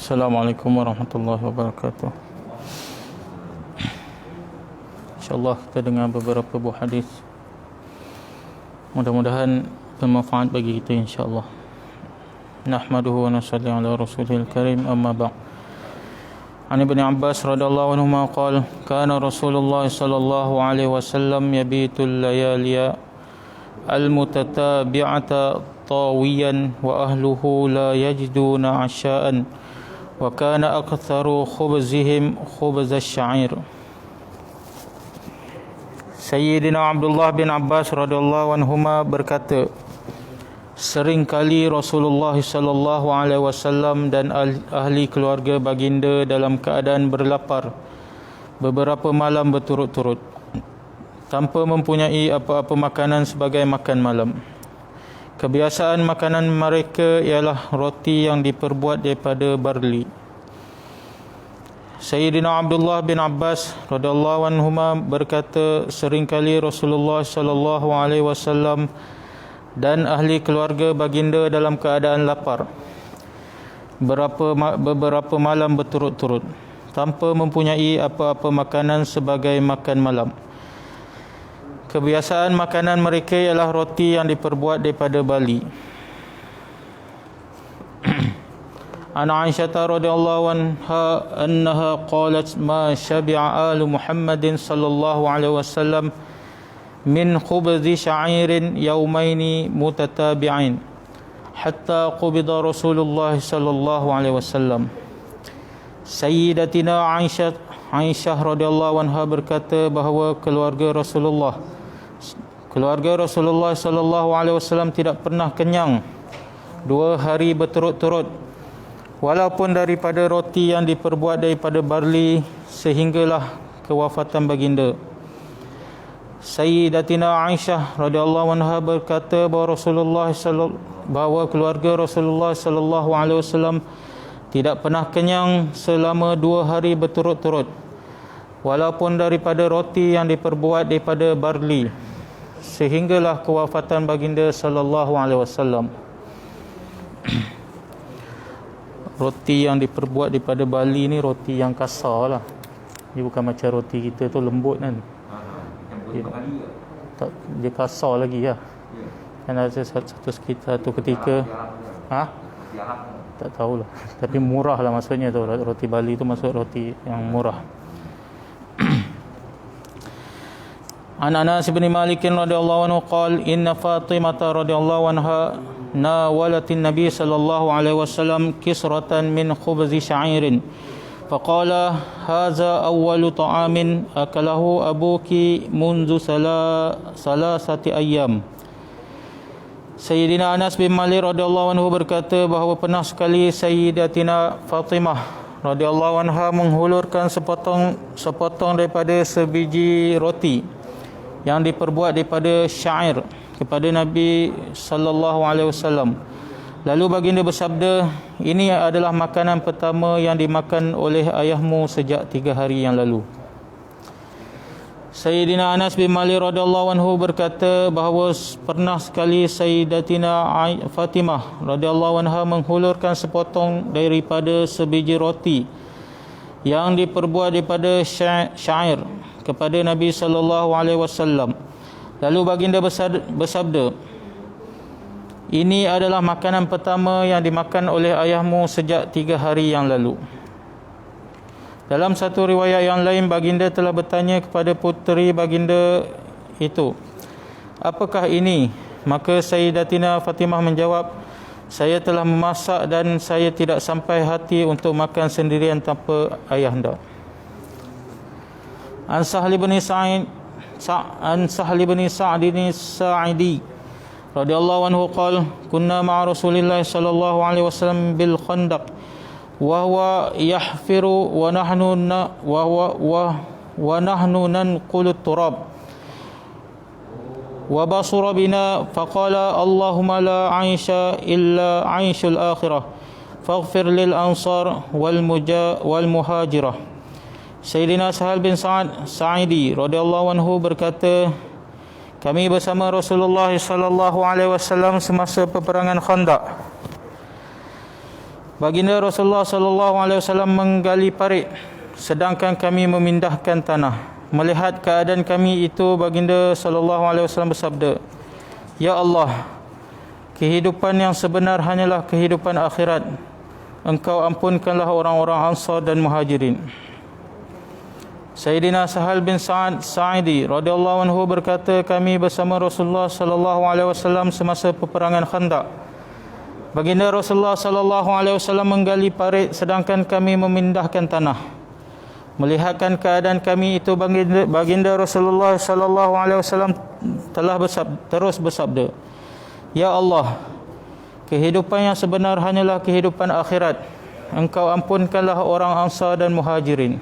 Assalamualaikum warahmatullahi wabarakatuh. InsyaAllah kita dengar beberapa buah hadis. Mudah-mudahan bermanfaat bagi kita insyaAllah. Nahmaduhu wa nasalli ala rasulil karim, amma ba'd. An Ibn Abbas radhiyallahu anhuma qala kana Rasulullah sallallahu alaihi wasallam yabitul layaliya al-mutatabi'ata tawiyan wa ahluhu la yajiduna 'asha'an wa kana aktharu khubzihim khubz asy-sya'ir. Sayyidina Abdullah bin Abbas radhiyallahu anhuma berkata, seringkali Rasulullah sallallahu alaihi wasallam dan ahli keluarga baginda dalam keadaan berlapar beberapa malam berturut-turut tanpa mempunyai apa-apa makanan sebagai makan malam. Kebiasaan makanan mereka ialah roti yang diperbuat daripada barli. Sayyidina Abdullah bin Abbas radhiyallahu anhuma berkata, seringkali Rasulullah sallallahu alaihi wasallam dan ahli keluarga baginda dalam keadaan lapar beberapa malam berturut-turut tanpa mempunyai apa-apa makanan sebagai makan malam. Kebiasaan makanan mereka ialah roti yang diperbuat daripada bali. An Aisyah radhiyallahu anha annaha qalat ma syabi'a alu Muhammadin sallallahu alaihi wasallam min khubzi sya'irin yawmaini mutatabi'ain hatta qubida Rasulullah sallallahu alaihi wasallam. Sayyidatina Aisyah radhiyallahu anha berkata bahawa keluarga Rasulullah sallallahu alaihi wasallam tidak pernah kenyang 2 hari berturut-turut walaupun daripada roti yang diperbuat daripada barli sehinggalah kewafatan baginda. Sayyidatina Aisyah radhiyallahu anha berkata bahawa keluarga Rasulullah sallallahu alaihi wasallam tidak pernah kenyang selama 2 hari berturut-turut walaupun daripada roti yang diperbuat daripada barli sehinggalah kewafatan baginda sallallahu alaihi wasallam. Roti yang diperbuat daripada barli ni roti yang kasar lah. Dia bukan macam roti kita tu lembut kan. Dia kasar lagi lah. Kan ada satu ketika tak tahulah, tapi murah lah maksudnya tu. Roti Bali tu maksud roti yang murah. An Anas bin Malik radhiyallahu anhu qala inna Fatimah radhiyallahu anha nawalatin Nabi sallallahu alaihi wasallam kisratan min khubzi sya'irin faqala hadza awwalu ta'amin akalahu abuki munzu salasati ayyam. Sayyidina Anas bin Malik radhiyallahu anhu berkata bahawa pernah sekali Sayyidatina Fatimah radhiyallahu anha menghulurkan sepotong daripada sebiji roti yang diperbuat daripada syair kepada Nabi sallallahu alaihi wasallam. Lalu baginda bersabda, ini adalah makanan pertama yang dimakan oleh ayahmu sejak 3 hari yang lalu. Sayyidina Anas bin Malik radhiyallahu anhu berkata bahawa pernah sekali Sayyidatina Fatimah radhiyallahu anha menghulurkan sepotong daripada sebiji roti yang diperbuat daripada syair kepada Nabi sallallahu alaihi wasallam. Lalu baginda bersabda, ini adalah makanan pertama yang dimakan oleh ayahmu sejak 3 hari yang lalu. Dalam satu riwayat yang lain, baginda telah bertanya kepada puteri baginda itu, apakah ini? Maka Sayyidatina Fatimah menjawab, saya telah memasak dan saya tidak sampai hati untuk makan sendirian tanpa ayahanda. An Sahl bin Sa'id Sa'idi radhiyallahu anhu qala kunna ma'a Rasulillah sallallahu alaihi wasallam bil Khandaq wa huwa yahfiru wa nahnu nanqulu turab wa basura bina faqala Allahumma la 'aisha illa 'aishul akhirah faghfir lil ansar wal muhajirah. Sayyidina Sahal bin Sa'idi radhiyallahu anhu berkata, kami bersama Rasulullah sallallahu alaihi wasallam semasa peperangan Khandaq. Baginda Rasulullah sallallahu alaihi wasallam menggali parit sedangkan kami memindahkan tanah. Melihat keadaan kami itu, baginda sallallahu alaihi wasallam bersabda, "Ya Allah, kehidupan yang sebenar hanyalah kehidupan akhirat. Engkau ampunkanlah orang-orang Ansar dan Muhajirin." Sayyidina Sahal bin Sa'ad Sa'idi radhiyallahu anhu berkata, kami bersama Rasulullah sallallahu alaihi wasallam semasa peperangan Khandaq. Baginda Rasulullah sallallahu alaihi wasallam menggali parit sedangkan kami memindahkan tanah. Melihatkan keadaan kami itu, baginda Rasulullah sallallahu alaihi wasallam telah terus bersabda, "Ya Allah, kehidupan yang sebenar hanyalah kehidupan akhirat. Engkau ampunkanlah orang Ansar dan Muhajirin."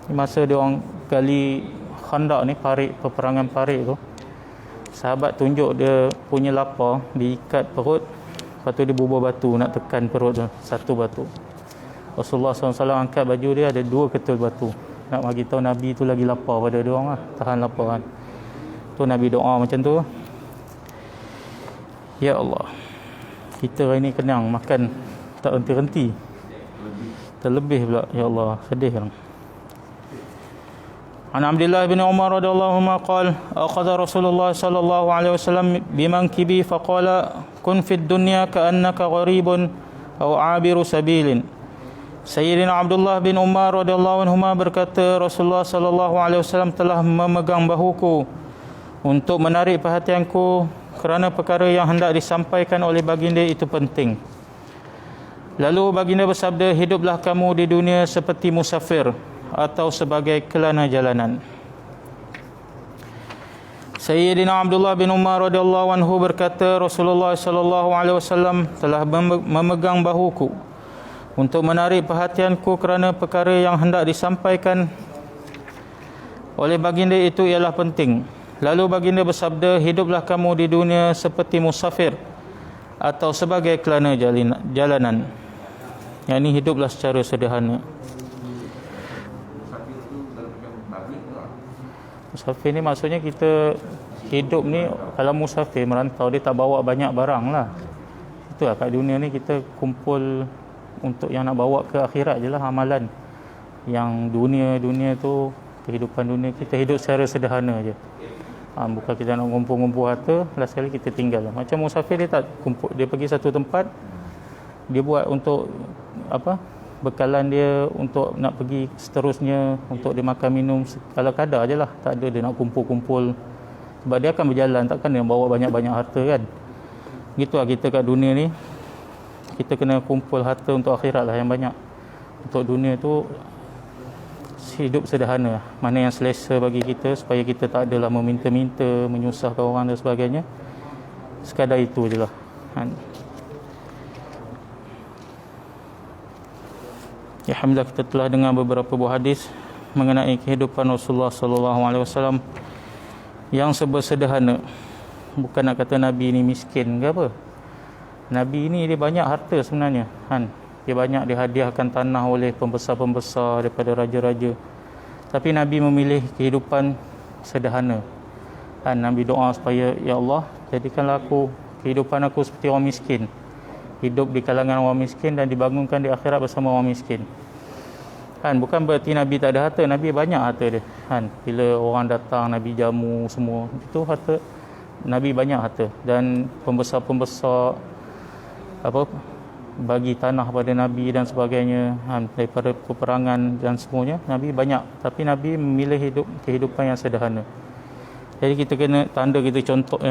Masa dia orang gali Khandaq ni, parit, peperangan parit tu, sahabat tunjuk dia punya lapar, diikat perut, lepas tu dia bubuh batu nak tekan perut tu, satu batu. Rasulullah SAW angkat baju dia, ada 2 ketul batu, nak bagi tahu Nabi tu lagi lapar pada dia orang lah, tahan lapar kan. Tu Nabi doa macam tu. Ya Allah, kita hari ni kenyang makan tak henti-henti, terlebih pula. Ya Allah, sedih kan. An Abdullah bin Umar radhiyallahu anhu qala akhadha Rasulullah sallallahu alaihi wasallam bimankibi faqala kun fid dunya ka'annaka gharibun aw 'abiru sabilin. Sayyidina Abdullah bin Umar radhiyallahu anhu berkata, Rasulullah sallallahu alaihi wasallam telah memegang bahuku untuk menarik perhatianku kerana perkara yang hendak disampaikan oleh baginda itu penting. Lalu baginda bersabda, hiduplah kamu di dunia seperti musafir atau sebagai kelana jalanan. Sayyidina Abdullah bin Umar radhiyallahu anhu berkata, Rasulullah sallallahu alaihi wasallam telah memegang bahuku untuk menarik perhatianku kerana perkara yang hendak disampaikan oleh baginda itu ialah penting. Lalu baginda bersabda, hiduplah kamu di dunia seperti musafir atau sebagai kelana jalanan. Yang ini hiduplah secara sederhana. Musafir ni maksudnya kita hidup ni, kalau musafir merantau, dia tak bawa banyak barang lah. Itulah kat dunia ni kita kumpul untuk yang nak bawa ke akhirat je lah amalan. Yang dunia tu, kehidupan dunia, kita hidup secara sederhana je. Bukan kita nak kumpul-kumpul harta, last sekali kita tinggal. Macam musafir, dia tak kumpul, dia pergi satu tempat, dia buat untuk bekalan dia untuk nak pergi seterusnya, untuk dia makan minum kalau kadar je lah, tak ada dia nak kumpul-kumpul, sebab dia akan berjalan, takkan dia bawa banyak-banyak harta kan. Gitulah kita kat dunia ni, kita kena kumpul harta untuk akhirat lah yang banyak. Untuk dunia tu hidup sederhana, mana yang selesa bagi kita, supaya kita tak adalah meminta-minta, menyusahkan orang dan sebagainya. Sekadar itu je lah kan. Ya, alhamdulillah, kita telah dengar beberapa buah hadis mengenai kehidupan Rasulullah sallallahu alaihi wasallam yang sederhana. Bukan nak kata Nabi ni miskin ke apa. Nabi ni dia banyak harta sebenarnya kan. Dia banyak dihadiahkan tanah oleh pembesar-pembesar daripada raja-raja. Tapi Nabi memilih kehidupan sederhana. Kan Nabi doa supaya, ya Allah, jadikanlah kehidupan aku seperti orang miskin. Hidup di kalangan orang miskin dan dibangunkan di akhirat bersama orang miskin. Kan bukan berarti Nabi tak ada harta, Nabi banyak harta dia. Kan bila orang datang, Nabi jamu semua. Itu harta Nabi, banyak harta. Dan pembesar-pembesar bagi tanah pada Nabi dan sebagainya, daripada peperangan dan semuanya, Nabi banyak. Tapi Nabi memilih kehidupan yang sederhana. Jadi kita kena tanda kita contoh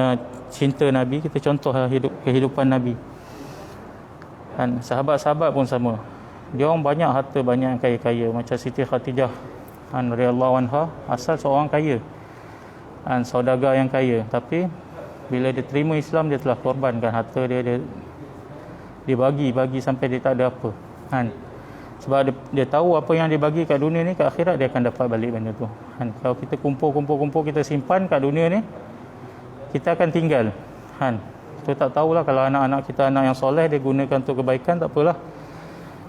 cinta Nabi, kita contoh kehidupan Nabi. Dan sahabat-sahabat pun sama. Dia orang banyak harta, banyak yang kaya-kaya. Macam Siti Khatijah radhiyallahu anha, asal seorang kaya, saudagar yang kaya. Tapi bila dia terima Islam, dia telah korbankan harta dia bagi sampai dia tak ada apa. Sebab dia tahu apa yang dia bagi kat dunia ni, kat akhirat dia akan dapat balik benda tu. Kalau kita kumpul, kita simpan kat dunia ni, kita akan tinggal. Kita tak tahulah, kalau anak-anak kita anak yang soleh, dia gunakan untuk kebaikan, tak apalah.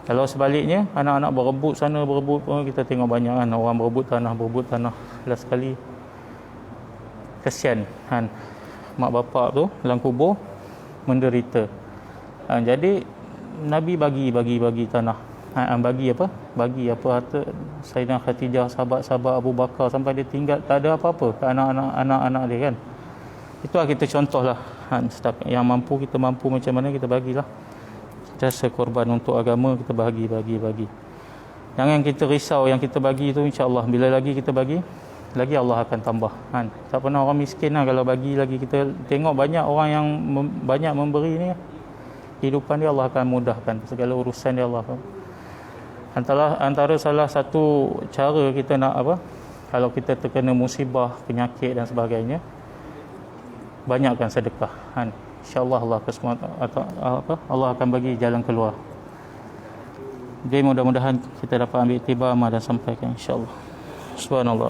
Kalau sebaliknya, anak-anak berebut sana, berebut pun, kita tengok banyak kan, orang berebut tanah. Last sekali kesian mak bapak tu dalam kubur menderita. Jadi Nabi bagi tanah. Bagi apa harta Sayyidina Khadijah, sahabat-sahabat Abu Bakar, sampai dia tinggal tak ada apa-apa ke anak-anak dia kan. Itulah kita contohlah. Yang mampu, kita mampu macam mana kita bagilah. Kita sekorban untuk agama, kita bagi. Jangan kita risau yang kita bagi itu, insya-Allah bila lagi kita bagi, lagi Allah akan tambah kan. Tak pernah orang miskin lah kalau bagi lagi. Kita tengok banyak orang yang banyak memberi ni, kehidupan dia Allah akan mudahkan, segala urusan dia Allah. Antara salah satu cara kita nak kalau kita terkena musibah, penyakit dan sebagainya, banyakkan sedekah kan. InsyaAllah Allah akan bagi jalan keluar. Jadi mudah-mudahan kita dapat ambil iktibar dan sampaikan insyaAllah. Subhanallah.